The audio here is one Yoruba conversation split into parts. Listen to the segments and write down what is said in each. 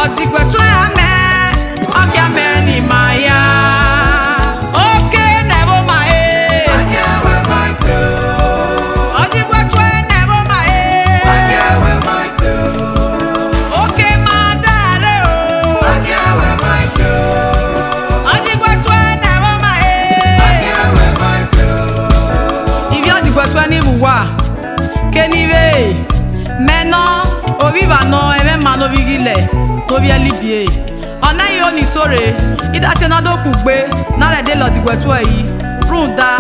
odigwetu ame oke ame ni maya oke nevo mae akewe maito odigwetu nevo mae akewe maito oke madare o akewe maito odigwetu nevo mae akewe maito ivi odigwetu ni buwa kenive meno oviva no eme mano vigile to vie libie ona yo ni sore idate na do kugbe na re de lodigwetu yi runda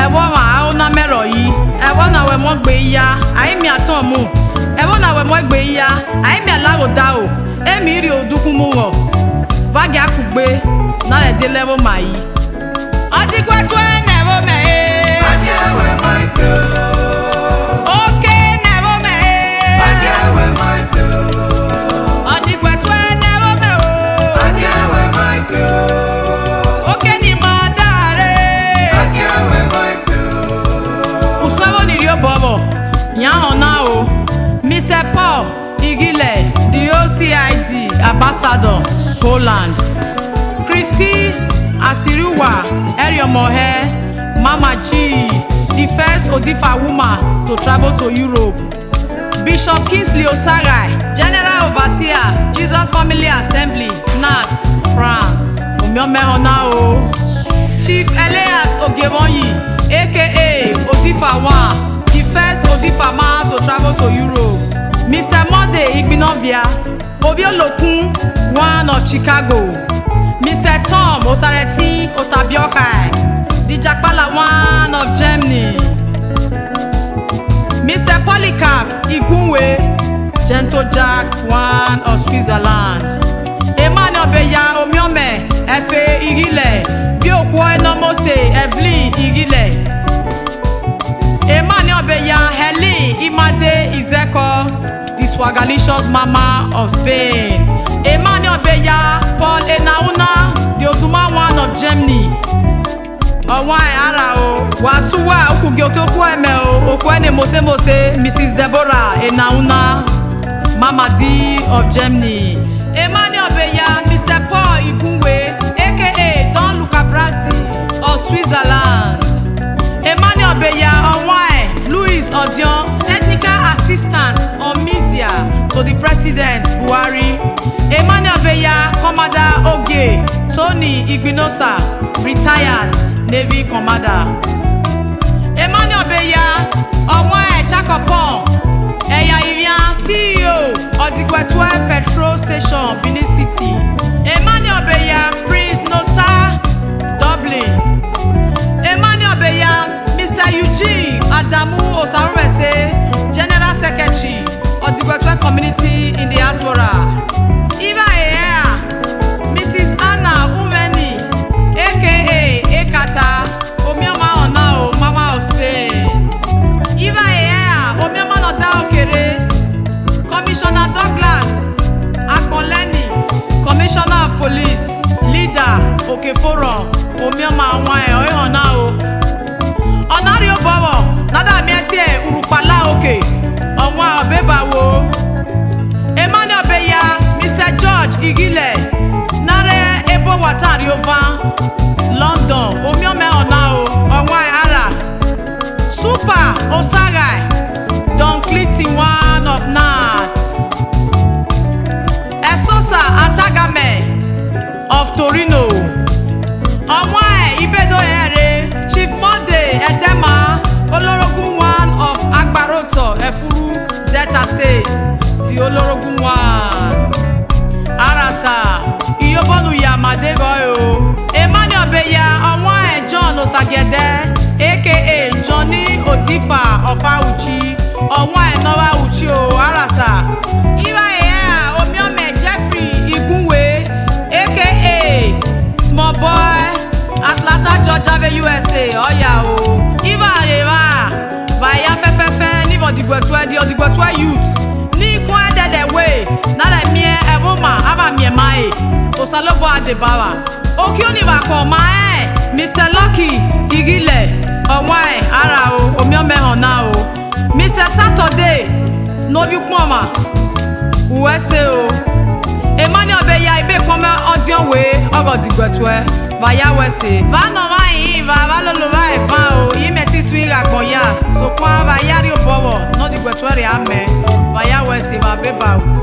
ewo ma ona mero yi ewo na we mo gbe ya ai mi aton mu ewo na we mo gbe ya ai mi alago da o emi ri odukun mu wo bagi akugbe na re de level ma yi odigwetu never me akewe maito Mr. Paul Igile, the OCID ambassador, Poland. Christy Asiriwa Eriomohe, Mama G, the first Odifa woman to travel to Europe. Bishop Kingsley Osagai, General Overseer, Jesus Family Assembly, Nantes, France. Chief Elias Ogewonyi, aka Odifa 1. The first Odifa man to travel to Europe. Mr. Mode Igbinovia, Oviolokun, one of Chicago. Mr. Tom Osareti Otabiokai, the Jakbala one of Germany. Mr. Polycarp Igunwe, Gentle Jack one of Switzerland. Emmanuel Beya Omiome, Efe Igile, Biokwo Enomose, Evelyn Igile. Emmanuel Beya Helen Imade Izeko, the Swagalicious Mama of Spain. Emmanuel Beya Paul Enauna, the Otuma one of Germany. Owai Arao, Wasuwa Okugyotoku Emeo, Okwene Mose Mose, Mrs. Deborah Enauna, Mama D of Germany. Emmanuel Beya, Mr. Paul Ikunwe, aka Don Luca Brasi of Switzerland. Emmanuel Beya Onwai, Louis Odion, technical assistant on media to the President Buhari. Emmanuel Beya, Commander Oge, Tony Igbinosa, retired Navy Commander. Emmanuel Beya Onwai Chakopon, Eya Irian, CEO Odigwetu Petrol Station, Benin City. Emmanuel Beya, Prince Nosa, Dublin. Emmanuel Beya, Mr. Eugene Adamu Osarumese, General Secretary of the Odigwetu Community in the Diaspora. Eva Ea, Mrs. Anna Umeni, aka Ekata, Omioma Onao, Mama of Spain. Eva Ea, Omioma Noda Okere, Commissioner Douglas Akoleni, Commissioner of Police, Leader Okeforon, Omioma Onwae Oyonao. Onario Bobo, Nada Miatie Urupala Oke, Onwa Obebawo. Emmanuel Beya, Mr. George Igile, Nare Ebo Watario Van, London, Omiome Onao, Onwa Ara. Super Osagai, Don Clitty one of Nantes. Esosa Atagame of Torino. Onwa Ibedo Ere, Chief Monday Edema, Olorogun one of Agbaroto, Efuru, Delta State, the Olorogun one. Arasa, Iyobonu Yamadegoyo, Emmanuel Beya, Onwa John Osagede, aka Johnny Odifa of Auchi, Onwa Noah Uchi o Arasa. Iwa Ea, Omiome Jeffrey Igunwe, aka Small Boy, Atlanta, Georgia, USA, Oya o. Iva Eva, Vaya Fefe, Nivo Odigwetu Youth, Ni Kwa Dede We, Nada Mie Evoma, Ava Mie Mae, Osalobo Adebawa, Okioni Vakoma, Mr. Lucky Igile, Onwai Arao, Omiome Honao, Mr. Saturday, Novi Kwama, USA o. bobo digwetwe va ya wese va no va yin va lolo va e fa o yi meti swira gbonya so kwa va ya ri bobo no digwetwe re ame va ya wese va beba